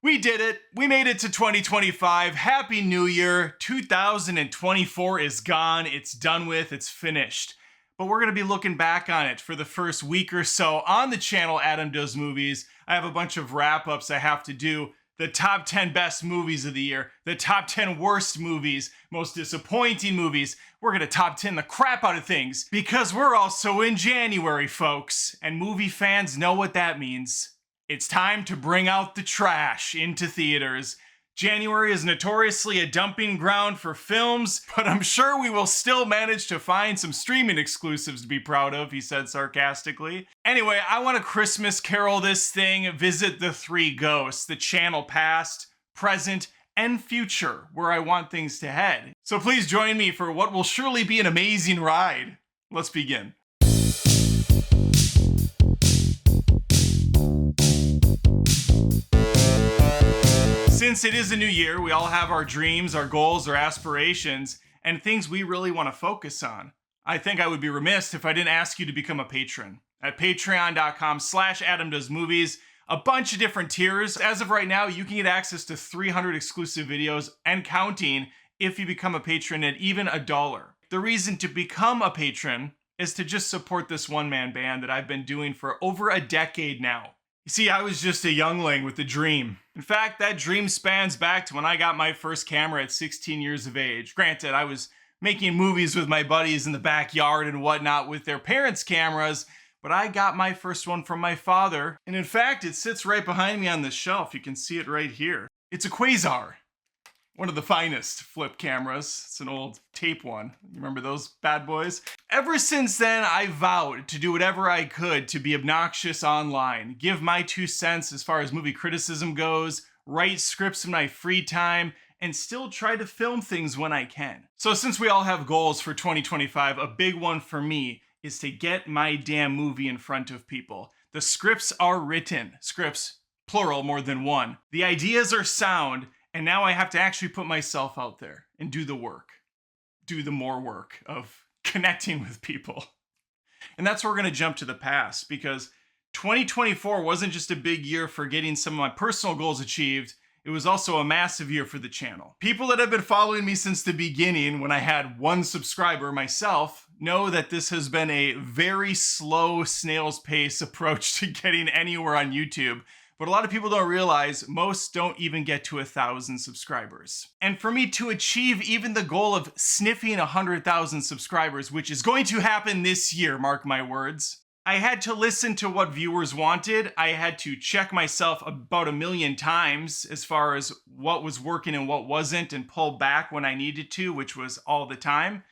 We did it. We made it to 2025. Happy New Year. 2024 is gone. It's done with. It's finished. But we're going to be looking back on it for the first week or so on the channel Adam Does Movies. I have a bunch of wrap-ups I have to do. The top 10 best movies of the year, the top 10 worst movies, most disappointing movies. We're going to top 10 the crap out of things because we're also in January, folks. And movie fans know what that means. It's time to bring out the trash into theaters. January is notoriously a dumping ground for films, but I'm sure we will still manage to find some streaming exclusives to be proud of, he said sarcastically. Anyway, I want to Christmas carol this thing, visit the three ghosts, the channel past, present, and future, where I want things to head. So please join me for what will surely be an amazing ride. Let's begin. Since it is a new year, we all have our dreams, our goals, our aspirations, and things we really want to focus on. I think I would be remiss if I didn't ask you to become a patron. At patreon.com/AdamDoesMovies, a bunch of different tiers. As of right now, you can get access to 300 exclusive videos and counting if you become a patron at even $1. The reason to become a patron is to just support this one-man band that I've been doing for over a decade now. You see, I was just a youngling with a dream. In fact, that dream spans back to when I got my first camera at 16 years of age. Granted, I was making movies with my buddies in the backyard and whatnot with their parents' cameras, but I got my first one from my father. And in fact, it sits right behind me on this shelf. You can see it right here. It's a Quasar. One of the finest flip cameras. It's an old tape one. You remember those bad boys? Ever since then, I vowed to do whatever I could to be obnoxious online, give my 2 cents as far as movie criticism goes, write scripts in my free time, and still try to film things when I can. So since we all have goals for 2025, a big one for me is to get my damn movie in front of people. The scripts are written. Scripts, plural, more than one. The ideas are sound. And now I have to actually put myself out there and do the work. Do the more work of connecting with people. And that's where we're going to jump to the past, because 2024 wasn't just a big year for getting some of my personal goals achieved. It was also a massive year for the channel. People that have been following me since the beginning, when I had 1 subscriber myself, know that this has been a very slow snail's pace approach to getting anywhere on YouTube. But a lot of people don't realize most don't even get to 1,000 subscribers. And for me to achieve even the goal of sniffing 100,000 subscribers, which is going to happen this year, mark my words, I had to listen to what viewers wanted. I had to check myself about 1 million times as far as what was working and what wasn't, and pull back when I needed to, which was all the time.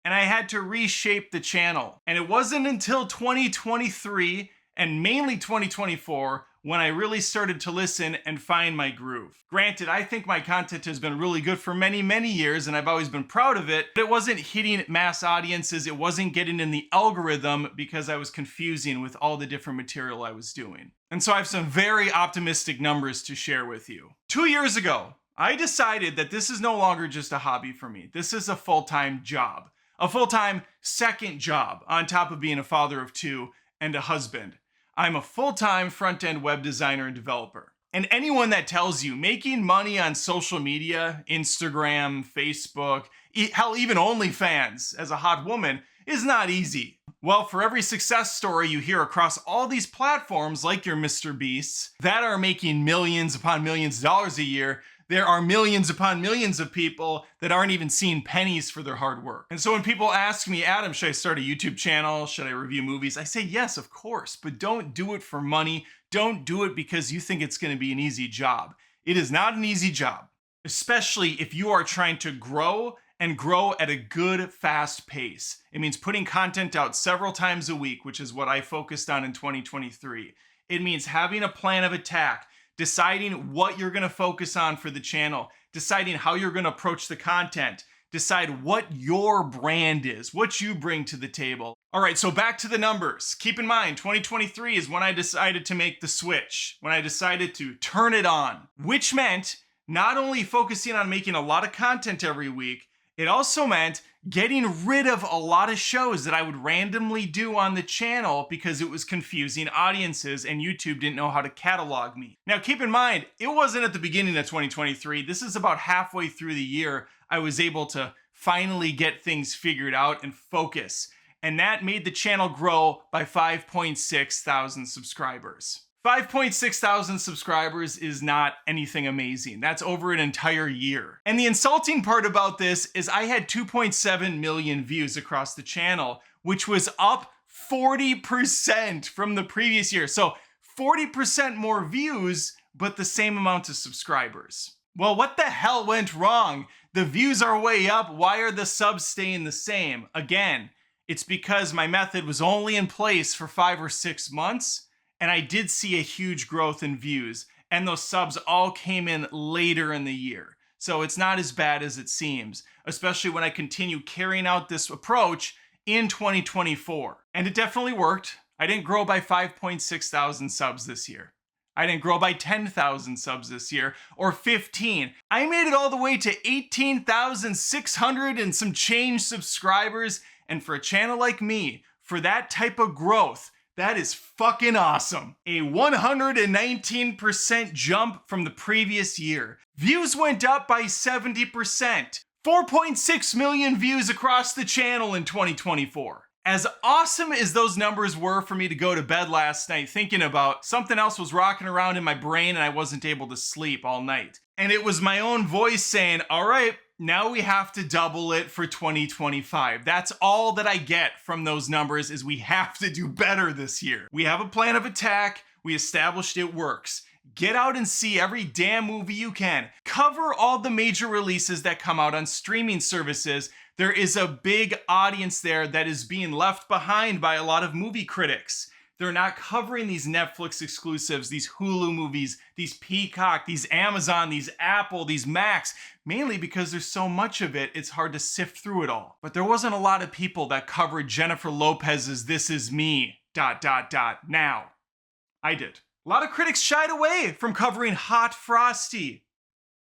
And I had to reshape the channel. And it wasn't until 2023 and mainly 2024 when I really started to listen and find my groove. Granted, I think my content has been really good for many, many years, and I've always been proud of it, but it wasn't hitting mass audiences, it wasn't getting in the algorithm because I was confusing with all the different material I was doing. And so I have some very optimistic numbers to share with you. 2 years ago, I decided that this is no longer just a hobby for me. This is a full-time job. A full-time second job on top of being a father of 2 and a husband. I'm a full-time front-end web designer and developer. And anyone that tells you making money on social media, Instagram, Facebook, hell, even OnlyFans as a hot woman is not easy. Well, for every success story you hear across all these platforms like your Mr. Beasts that are making millions upon millions of dollars a year, there are millions upon millions of people that aren't even seeing pennies for their hard work. And so when people ask me, Adam, should I start a YouTube channel? Should I review movies? I say, yes, of course, but don't do it for money. Don't do it because you think it's going to be an easy job. It is not an easy job, especially if you are trying to grow and grow at a good, fast pace. It means putting content out several times a week, which is what I focused on in 2023. It means having a plan of attack, deciding what you're going to focus on for the channel, deciding how you're going to approach the content, decide what your brand is, what you bring to the table. All right, so back to the numbers. Keep in mind, 2023 is when I decided to make the switch, when I decided to turn it on, which meant not only focusing on making a lot of content every week, It also meant getting rid of a lot of shows that I would randomly do on the channel because it was confusing audiences and YouTube didn't know how to catalog me. Now keep in mind, it wasn't at the beginning of 2023. This is about halfway through the year I was able to finally get things figured out and focus. And that made the channel grow by 5.6 thousand subscribers. 5.6 thousand subscribers is not anything amazing. That's over an entire year. And the insulting part about this is I had 2.7 million views across the channel, which was up 40% from the previous year. So 40% more views, but the same amount of subscribers. Well, what the hell went wrong? The views are way up. Why are the subs staying the same? Again, it's because my method was only in place for 5 or 6 months. And I did see a huge growth in views, and those subs all came in later in the year. So it's not as bad as it seems, especially when I continue carrying out this approach in 2024. And it definitely worked. I didn't grow by 5.6 thousand subs this year. I didn't grow by 10,000 subs this year, or 15. I made it all the way to 18,600 and some change subscribers. And for a channel like me, for that type of growth, that is fucking awesome. A 119% jump from the previous year. Views went up by 70%. 4.6 million views across the channel in 2024. As awesome as those numbers were for me to go to bed last night thinking about, something else was rocking around in my brain and I wasn't able to sleep all night. And it was my own voice saying, all right, now we have to double it for 2025. That's all that I get from those numbers is we have to do better this year. We have a plan of attack. We established it works. Get out and see every damn movie you can. Cover all the major releases that come out on streaming services. There is a big audience there that is being left behind by a lot of movie critics. They're not covering these Netflix exclusives, these Hulu movies, these Peacock, these Amazon, these Apple, these Max, mainly because there's so much of it, it's hard to sift through it all. But there wasn't a lot of people that covered Jennifer Lopez's This Is Me, ... Now. I did. A lot of critics shied away from covering Hot Frosty.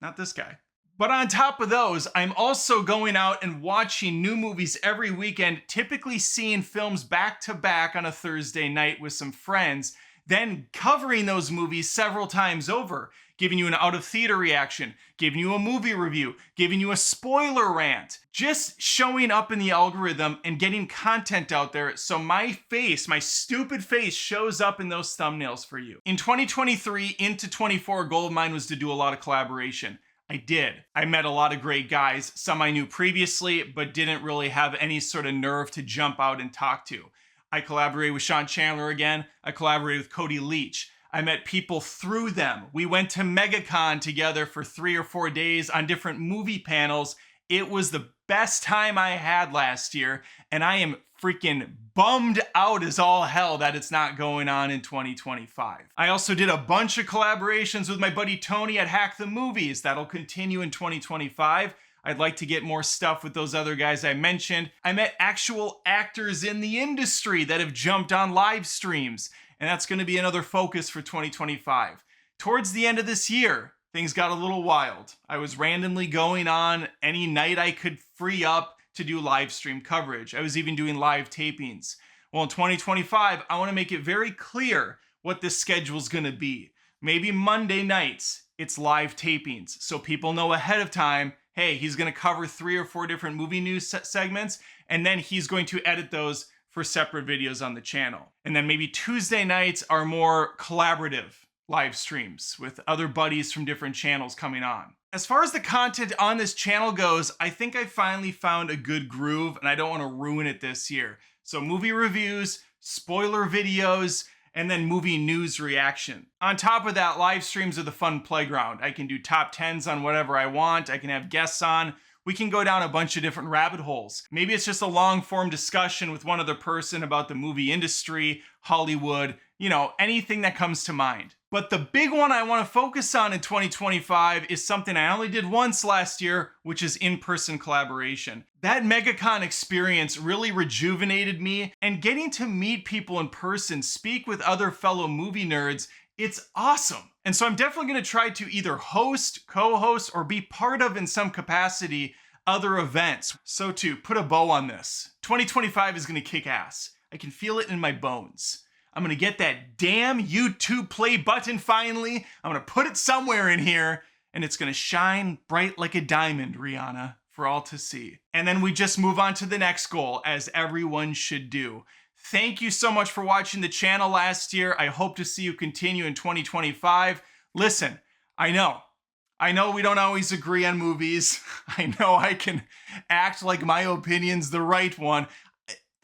Not this guy. But on top of those, I'm also going out and watching new movies every weekend, typically seeing films back to back on a Thursday night with some friends, then covering those movies several times over, giving you an out of theater reaction, giving you a movie review, giving you a spoiler rant, just showing up in the algorithm and getting content out there so my face, my stupid face, shows up in those thumbnails for you. In 2023 into 24, goal of mine was to do a lot of collaboration. I did. I met a lot of great guys, some I knew previously, but didn't really have any sort of nerve to jump out and talk to. I collaborated with Sean Chandler again. I collaborated with Cody Leach. I met people through them. We went to MegaCon together for 3 or 4 days on different movie panels. It was the best time I had last year, and I am freaking bummed out as all hell that it's not going on in 2025. I also did a bunch of collaborations with my buddy Tony at Hack the Movies. That'll continue in 2025. I'd like to get more stuff with those other guys I mentioned. I met actual actors in the industry that have jumped on live streams, and that's going to be another focus for 2025. Towards the end of this year, things got a little wild. I was randomly going on any night I could free up to do live stream coverage. I was even doing live tapings. Well, in 2025, I want to make it very clear what this schedule is going to be. Maybe Monday nights, it's live tapings, so people know ahead of time, hey, he's going to cover 3 or 4 different movie news segments, and then he's going to edit those for separate videos on the channel. And then maybe Tuesday nights are more collaborative live streams with other buddies from different channels coming on. As far as the content on this channel goes, I think I finally found a good groove and I don't want to ruin it this year. So movie reviews, spoiler videos, and then movie news reaction. On top of that, live streams are the fun playground. I can do top 10s on whatever I want. I can have guests on. We can go down a bunch of different rabbit holes. Maybe it's just a long form discussion with one other person about the movie industry, Hollywood, anything that comes to mind. But the big one I want to focus on in 2025 is something I only did once last year, which is in-person collaboration. That MegaCon experience really rejuvenated me, and getting to meet people in person, speak with other fellow movie nerds, it's awesome. And so I'm definitely going to try to either host, co-host, or be part of in some capacity other events. So to put a bow on this, 2025 is gonna kick ass. I can feel it in my bones. I'm gonna get that damn YouTube play button finally. I'm gonna put it somewhere in here, and it's gonna shine bright like a diamond, Rihanna, for all to see. And then we just move on to the next goal, as everyone should do. Thank you so much for watching the channel last year. I hope to see you continue in 2025. Listen, I know we don't always agree on movies. I know I can act like my opinion's the right one.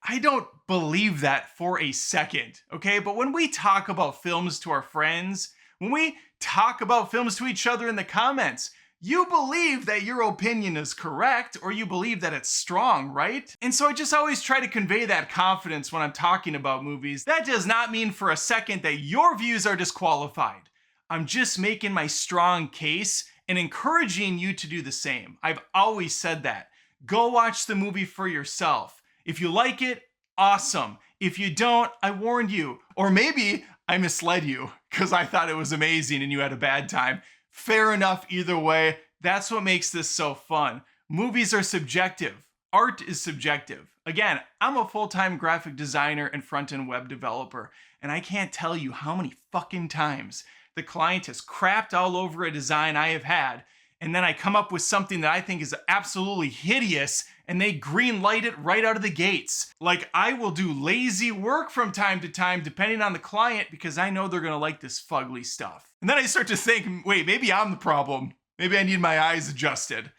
I don't believe that for a second, okay? But when we talk about films to our friends, when we talk about films to each other in the comments, you believe that your opinion is correct, or you believe that it's strong, right? And so I just always try to convey that confidence when I'm talking about movies. That does not mean for a second that your views are disqualified. I'm just making my strong case and encouraging you to do the same. I've always said that. Go watch the movie for yourself. If you like it, awesome. If you don't, I warned you. Or maybe I misled you because I thought it was amazing and you had a bad time. Fair enough either way. That's what makes this so fun. Movies are subjective. Art is subjective. Again, I'm a full-time graphic designer and front-end web developer, and I can't tell you how many fucking times the client has crapped all over a design I have had, and then I come up with something that I think is absolutely hideous, and they green light it right out of the gates. Like, I will do lazy work from time to time depending on the client because I know they're gonna like this fugly stuff. And then I start to think, wait, maybe I'm the problem. Maybe I need my eyes adjusted.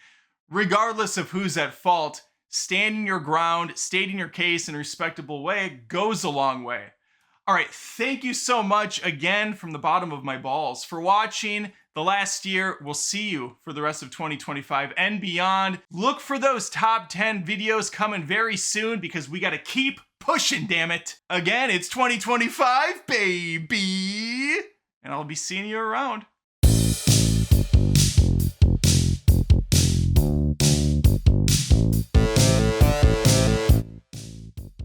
Regardless of who's at fault, standing your ground, stating your case in a respectable way goes a long way. All right, thank you so much again from the bottom of my balls for watching the last year. We'll see you for the rest of 2025 and beyond. Look for those top 10 videos coming very soon because we got to keep pushing, damn it. Again, it's 2025, baby. And I'll be seeing you around.